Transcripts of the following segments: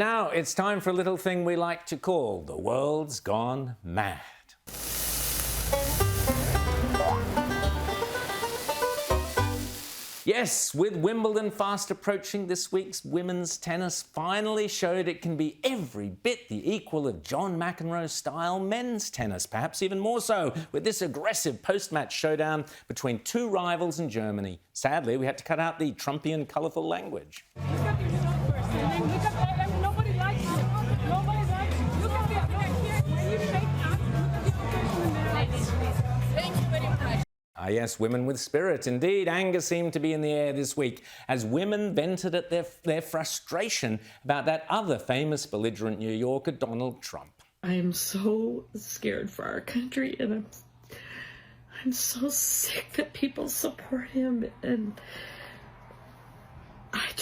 Now it's time for a little thing we like to call The World's Gone Mad. Yes, with Wimbledon fast approaching, this week's women's tennis finally showed it can be every bit the equal of John McEnroe-style men's tennis, perhaps even more so, with this aggressive post-match showdown between two rivals in Germany. Sadly, we had to cut out the Trumpian colourful language. Nobody likes you. Nobody likes you. Look at me. When you shake hands, thank you very much. Ah yes, women with spirit. Indeed, anger seemed to be in the air this week as women vented at their frustration about that other famous belligerent New Yorker, Donald Trump. I'm so scared for our country, and I'm so sick that people support him, and I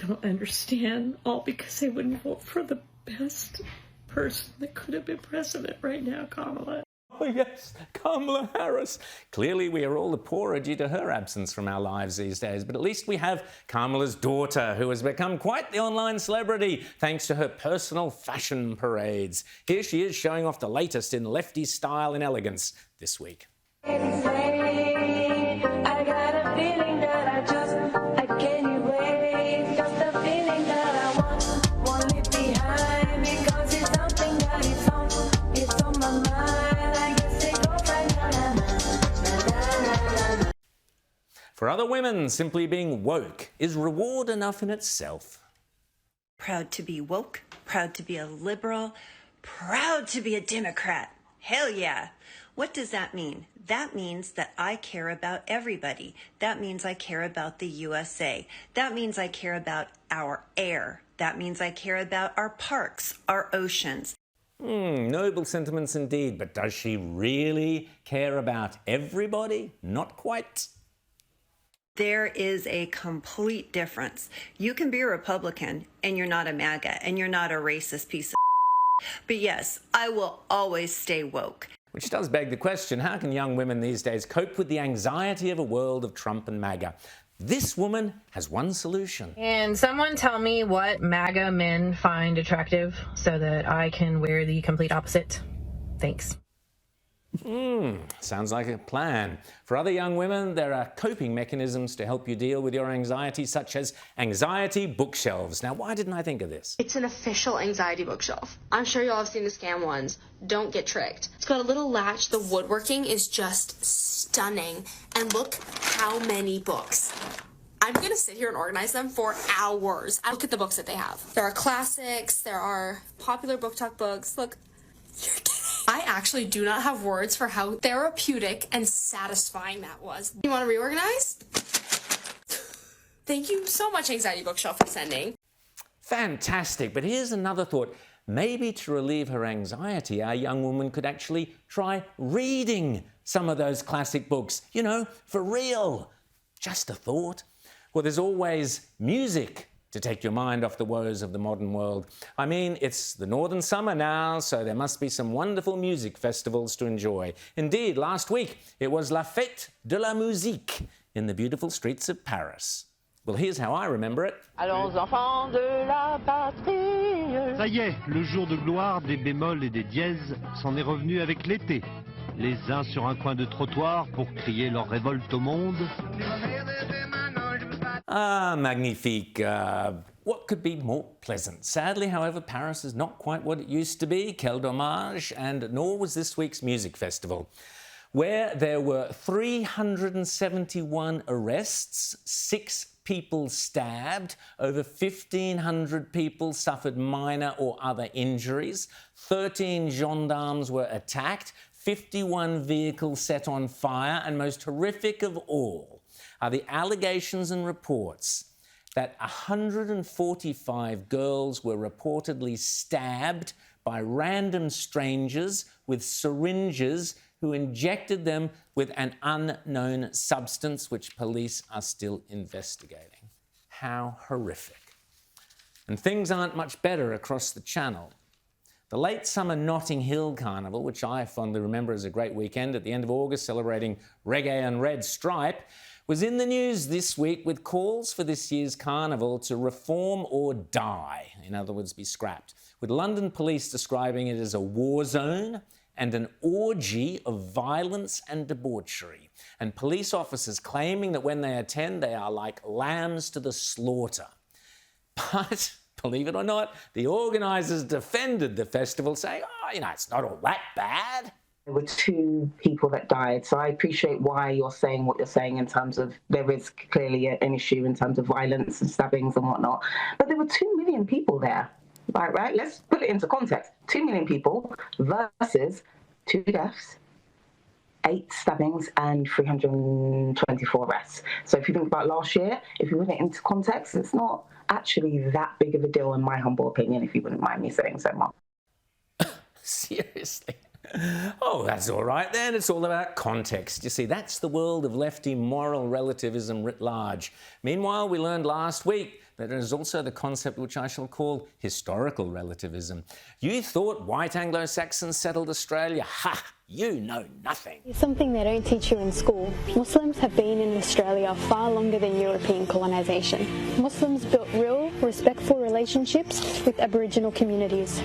don't understand, all because they wouldn't vote for the best person that could have been president right now, Kamala. Oh yes, Kamala Harris. Clearly we are all the poorer due to her absence from our lives these days, but at least we have Kamala's daughter, who has become quite the online celebrity thanks to her personal fashion parades. Here she is showing off the latest in leftie style and elegance this week. I got a feeling that I can't wait. Just a feeling that I won't leave behind, because it's something that it's on my mind. I guess it goes like na. For other women, simply being woke is reward enough in itself. Proud to be woke, proud to be a liberal, proud to be a Democrat. Hell yeah. What does that mean? That means that I care about everybody. That means I care about the USA. That means I care about our air. That means I care about our parks, our oceans. Noble sentiments indeed, but does she really care about everybody? Not quite. There is a complete difference. You can be a Republican and you're not a MAGA and you're not a racist piece of But yes, I will always stay woke. Which does beg the question, how can young women these days cope with the anxiety of a world of Trump and MAGA? This woman has one solution. Can someone tell me what MAGA men find attractive so that I can wear the complete opposite? Thanks. Sounds like a plan. For other young women, there are coping mechanisms to help you deal with your anxiety, such as anxiety bookshelves. Now, why didn't I think of this? It's an official anxiety bookshelf. I'm sure y'all have seen the scam ones. Don't get tricked. It's got a little latch. The woodworking is just stunning. And look how many books. I'm going to sit here and organize them for hours. I look at the books that they have. There are classics. There are popular book talk books. Look, you're kidding. I actually do not have words for how therapeutic and satisfying that was. You want to reorganize? Thank you so much, Anxiety Bookshelf, for sending. Fantastic, but here's another thought. Maybe to relieve her anxiety, our young woman could actually try reading some of those classic books. You know, for real. Just a thought. Well, there's always music to take your mind off the woes of the modern world. I mean, it's the northern summer now, so there must be some wonderful music festivals to enjoy. Indeed, last week it was La Fête de la Musique in the beautiful streets of Paris. Well, here's how I remember it. Allons enfants de la patrie. Ça y est, le jour de gloire des bémols et des dièses s'en est revenu avec l'été. Les uns sur un coin de trottoir pour crier leur révolte au monde. Ah, magnifique. What could be more pleasant? Sadly, however, Paris is not quite what it used to be. Quel dommage. And nor was this week's music festival, where there were 371 arrests, 6 people stabbed, over 1,500 people suffered minor or other injuries, 13 gendarmes were attacked, 51 vehicles set on fire, and most horrific of all are the allegations and reports that 145 girls were reportedly stabbed by random strangers with syringes who injected them with an unknown substance which police are still investigating. How horrific. And things aren't much better across the channel. The late summer Notting Hill Carnival, which I fondly remember as a great weekend at the end of August celebrating reggae and red stripe, was in the news this week with calls for this year's carnival to reform or die, in other words, be scrapped, with London police describing it as a war zone and an orgy of violence and debauchery, and police officers claiming that when they attend, they are like lambs to the slaughter. But, believe it or not, the organisers defended the festival, saying, it's not all that bad. There were 2 people that died, so I appreciate why you're saying what you're saying in terms of there is clearly an issue in terms of violence and stabbings and whatnot. But there were 2 million people there, right? Let's put it into context. 2 million people versus 2 deaths, 8 stabbings and 324 arrests. So if you think about last year, if you put it into context, it's not actually that big of a deal in my humble opinion, if you wouldn't mind me saying so, Mark. Seriously? Oh, that's all right then. It's all about context. You see, that's the world of lefty moral relativism writ large. Meanwhile, we learned last week that there is also the concept which I shall call historical relativism. You thought white Anglo-Saxons settled Australia? Ha! You know nothing. It's something they don't teach you in school. Muslims have been in Australia far longer than European colonisation. Muslims built real, respectful relationships with Aboriginal communities.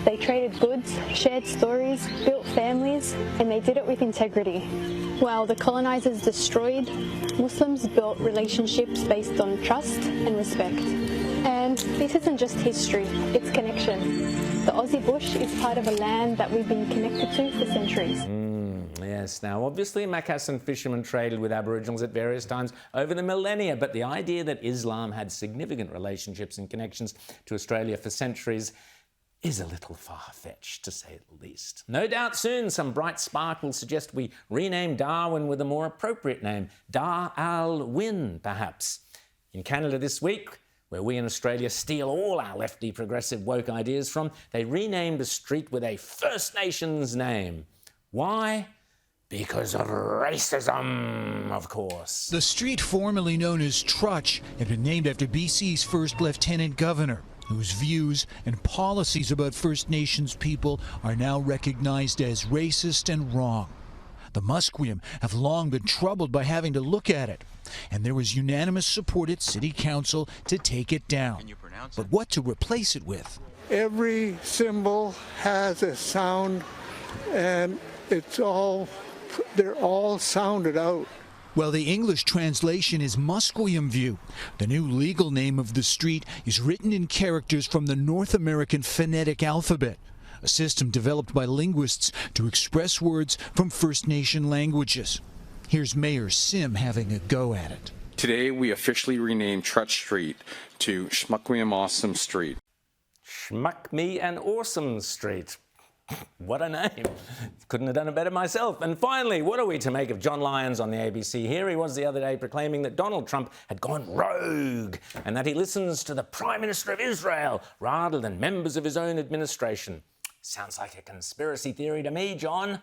They traded goods, shared stories, built families, and they did it with integrity. While the colonisers destroyed, Muslims built relationships based on trust and respect. And this isn't just history, it's connection. The Aussie bush is part of a land that we've been connected to for centuries. Yes, now obviously Macassan fishermen traded with Aboriginals at various times over the millennia, but the idea that Islam had significant relationships and connections to Australia for centuries is a little far-fetched, to say the least. No doubt soon some bright spark will suggest we rename Darwin with a more appropriate name, Dar-al-Win, perhaps. In Canada this week, where we in Australia steal all our lefty progressive woke ideas from, they renamed a street with a First Nations name. Why? Because of racism, of course. The street formerly known as Trutch had been named after BC's first Lieutenant Governor, whose views and policies about First Nations people are now recognized as racist and wrong. The Musqueam have long been troubled by having to look at it, and there was unanimous support at City Council to take it down. Can you pronounce it? But what to replace it with? Every symbol has a sound, and they're all sounded out. Well, the English translation is Musqueam View. The new legal name of the street is written in characters from the North American phonetic alphabet, a system developed by linguists to express words from First Nation languages. Here's Mayor Sim having a go at it. Today, we officially renamed Trutch Street to Schmuckme Awesome Street. Schmuck me and Awesome Street. What a name. Couldn't have done it better myself. And finally, what are we to make of John Lyons on the ABC? Here he was the other day proclaiming that Donald Trump had gone rogue and that he listens to the Prime Minister of Israel rather than members of his own administration. Sounds like a conspiracy theory to me, John.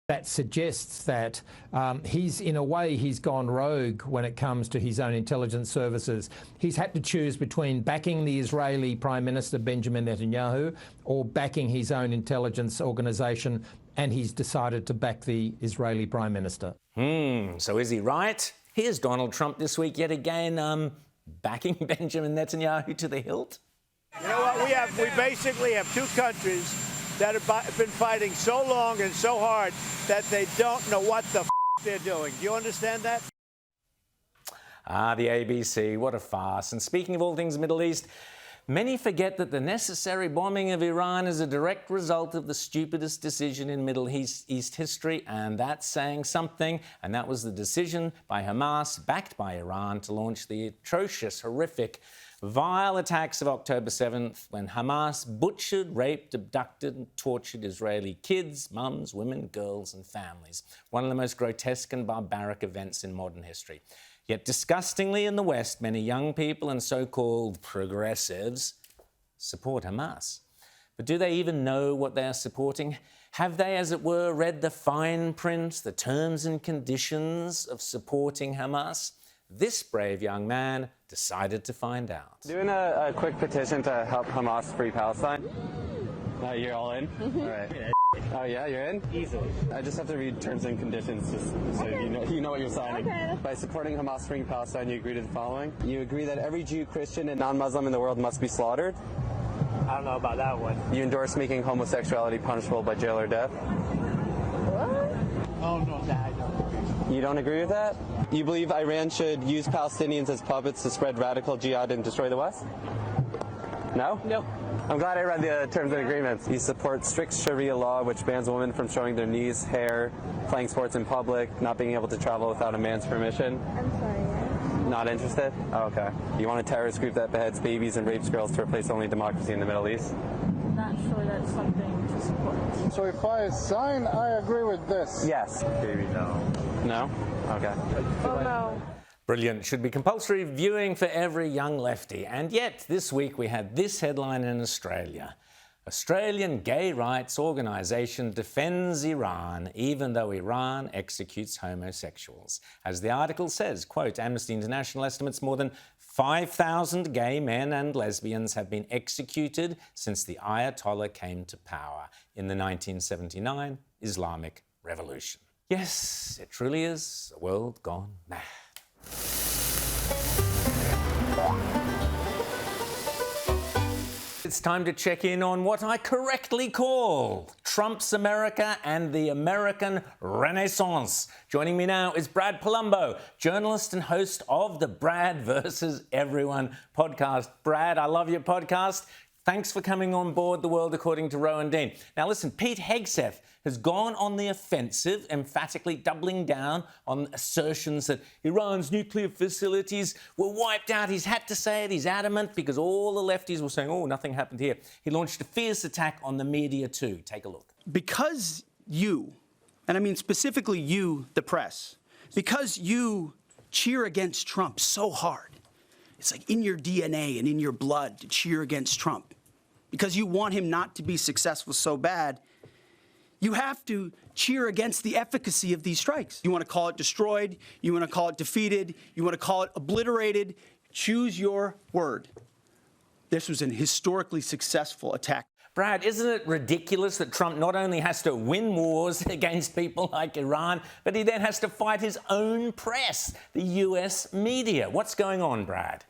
That suggests that in a way, he's gone rogue when it comes to his own intelligence services. He's had to choose between backing the Israeli Prime Minister Benjamin Netanyahu or backing his own intelligence organisation, and he's decided to back the Israeli Prime Minister. So is he right? Here's Donald Trump this week yet again backing Benjamin Netanyahu to the hilt. You know what? We basically have 2 countries that have been fighting so long and so hard that they don't know what the they're doing. Do you understand that? The ABC, what a farce. And speaking of all things Middle East, many forget that the necessary bombing of Iran is a direct result of the stupidest decision in Middle East history, and that's saying something, and that was the decision by Hamas, backed by Iran, to launch the atrocious, horrific, vile attacks of October 7th, when Hamas butchered, raped, abducted and tortured Israeli kids, mums, women, girls and families. One of the most grotesque and barbaric events in modern history. Yet disgustingly in the West, many young people and so-called progressives support Hamas. But do they even know what they are supporting? Have they, as it were, read the fine print, the terms and conditions of supporting Hamas? This brave young man decided to find out. Doing a quick petition to help Hamas free Palestine. You're all in? All right. Oh yeah, you're in? Easily. I just have to read terms and conditions just so you know what you're signing. Okay. By supporting Hamas freeing Palestine, you agree to the following. You agree that every Jew, Christian, and non-Muslim in the world must be slaughtered. I don't know about that one. You endorse making homosexuality punishable by jail or death. What? Oh, no, that I don't. You don't agree with that? You believe Iran should use Palestinians as puppets to spread radical jihad and destroy the West? No? No. I'm glad I read the terms and agreements. You support strict Sharia law, which bans women from showing their knees, hair, playing sports in public, not being able to travel without a man's permission. I'm sorry, yeah. Not interested? Oh, okay. You want a terrorist group that beheads babies and rapes girls to replace only democracy in the Middle East? Not sure that's something to support. So if I sign, I agree with this. Yes. Maybe no. No? Okay. Oh, no. Brilliant. Should be compulsory viewing for every young lefty. And yet, this week we had this headline in Australia. Australian gay rights organisation defends Iran even though Iran executes homosexuals. As the article says, quote, Amnesty International estimates more than 5,000 gay men and lesbians have been executed since the Ayatollah came to power in the 1979 Islamic Revolution. Yes, it truly is a world gone mad. It's time to check in on what I correctly call Trump's America and the American Renaissance. Joining me now is Brad Palumbo, journalist and host of the Brad versus Everyone podcast. Brad, I love your podcast. Thanks for coming on board The World According to Rowan Dean. Now listen, Pete Hegseth has gone on the offensive, emphatically doubling down on assertions that Iran's nuclear facilities were wiped out. He's had to say it, he's adamant, because all the lefties were saying, oh, nothing happened here. He launched a fierce attack on the media too. Take a look. Because you, and I mean specifically you, the press, because you cheer against Trump so hard, it's like in your DNA and in your blood to cheer against Trump, because you want him not to be successful so bad, you have to cheer against the efficacy of these strikes. You want to call it destroyed, you want to call it defeated, you want to call it obliterated, choose your word. This was an historically successful attack. Brad, isn't it ridiculous that Trump not only has to win wars against people like Iran, but he then has to fight his own press, the US media? What's going on, Brad?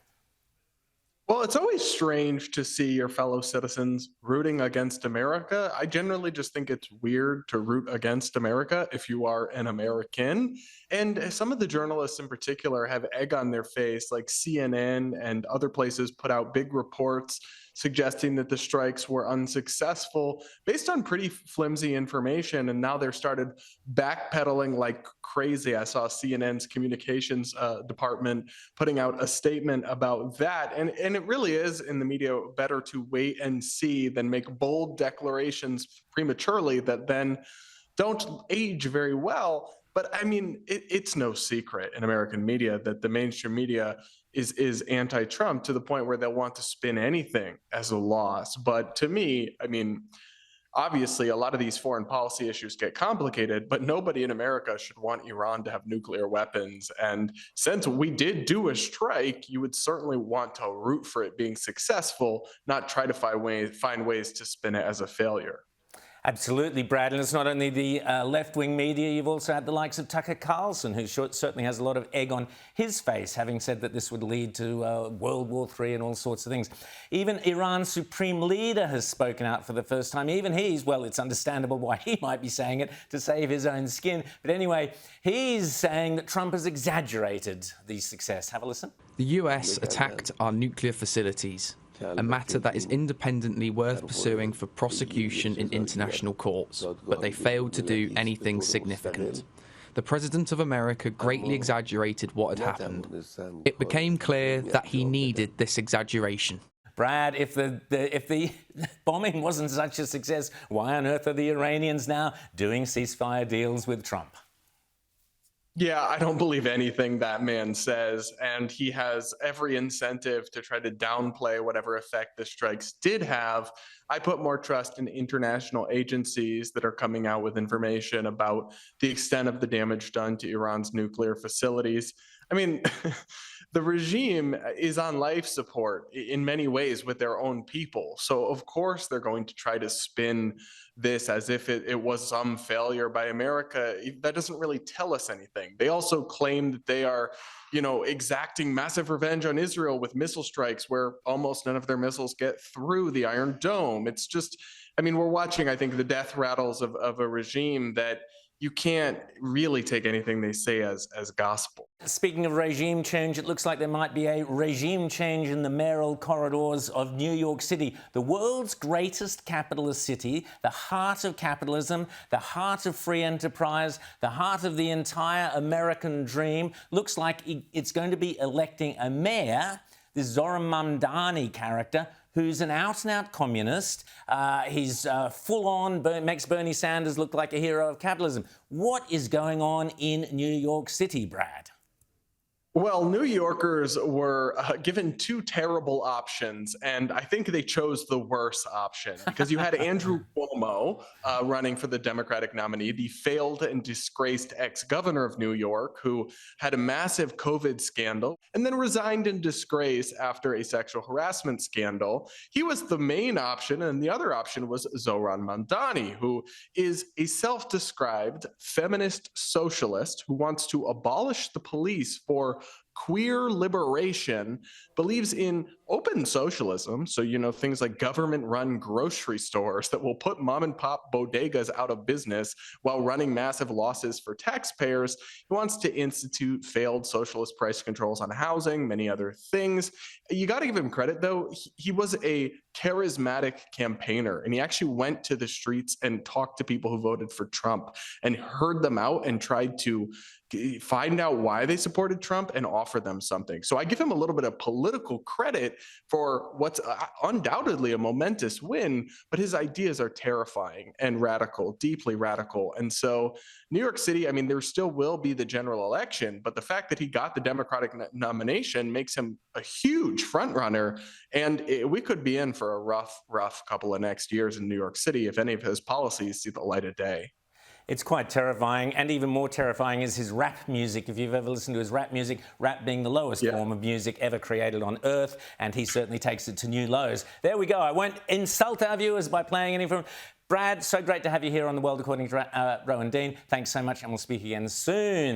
Well, it's always strange to see your fellow citizens rooting against America. I generally just think it's weird to root against America if you are an American. And some of the journalists in particular have egg on their face, like CNN and other places put out big reports suggesting that the strikes were unsuccessful based on pretty flimsy information. And now they're started backpedaling like crazy. I saw CNN's communications department putting out a statement about that. And it really is in the media better to wait and see than make bold declarations prematurely that then don't age very well. But I mean, it's no secret in American media that the mainstream media is anti-Trump to the point where they'll want to spin anything as a loss. But to me, I mean, obviously a lot of these foreign policy issues get complicated, but nobody in America should want Iran to have nuclear weapons. And since we did do a strike, you would certainly want to root for it being successful, not try to find ways to spin it as a failure. Absolutely, Brad. And it's not only the left-wing media, you've also had the likes of Tucker Carlson, who certainly has a lot of egg on his face, having said that this would lead to World War III and all sorts of things. Even Iran's supreme leader has spoken out for the first time. Even he's, well, it's understandable why he might be saying it, to save his own skin. But anyway, he's saying that Trump has exaggerated the success. Have a listen. The US attacked our nuclear facilities, a matter that is independently worth pursuing for prosecution in international courts, but they failed to do anything significant. The President of America greatly exaggerated what had happened. It became clear that he needed this exaggeration. Brad, if the bombing wasn't such a success, why on earth are the Iranians now doing ceasefire deals with Trump? Yeah, I don't believe anything that man says, and he has every incentive to try to downplay whatever effect the strikes did have. I put more trust in international agencies that are coming out with information about the extent of the damage done to Iran's nuclear facilities. I mean, the regime is on life support in many ways with their own people. So of course they're going to try to spin this as if it was some failure by America. That doesn't really tell us anything. They also claim that they are, exacting massive revenge on Israel with missile strikes where almost none of their missiles get through the Iron Dome. It's just, we're watching, I think, the death rattles of a regime that you can't really take anything they say as gospel. Speaking of regime change, it looks like there might be a regime change in the mayoral corridors of New York City, the world's greatest capitalist city, the heart of capitalism, the heart of free enterprise, the heart of the entire American dream. Looks like it's going to be electing a mayor, this Zoran Mamdani character, who's an out-and-out communist. He's full-on, makes Bernie Sanders look like a hero of capitalism. What is going on in New York City, Brad? Well, New Yorkers were given two terrible options, and I think they chose the worst option because you had Andrew Cuomo running for the Democratic nominee, the failed and disgraced ex-governor of New York, who had a massive COVID scandal and then resigned in disgrace after a sexual harassment scandal. He was the main option, and the other option was Zoran Mamdani, who is a self-described feminist socialist who wants to abolish the police for queer liberation, believes in open socialism. So, things like government-run grocery stores that will put mom-and-pop bodegas out of business while running massive losses for taxpayers. He wants to institute failed socialist price controls on housing, many other things. You got to give him credit, though. He was a charismatic campaigner, and he actually went to the streets and talked to people who voted for Trump and heard them out and tried to find out why they supported Trump and offer them something. So I give him a little bit of political credit for what's undoubtedly a momentous win, but his ideas are terrifying and radical, deeply radical. And so New York City, there still will be the general election, but the fact that he got the Democratic nomination makes him a huge front runner. And we could be in for a rough couple of next years in New York City if any of his policies see the light of day. It's quite terrifying, and even more terrifying is his rap music. If you've ever listened to his rap music, rap being the lowest form of music ever created on Earth, and he certainly takes it to new lows. There we go. I won't insult our viewers by playing any from Brad, so great to have you here on The World According to Rowan Dean. Thanks so much, and we'll speak again soon.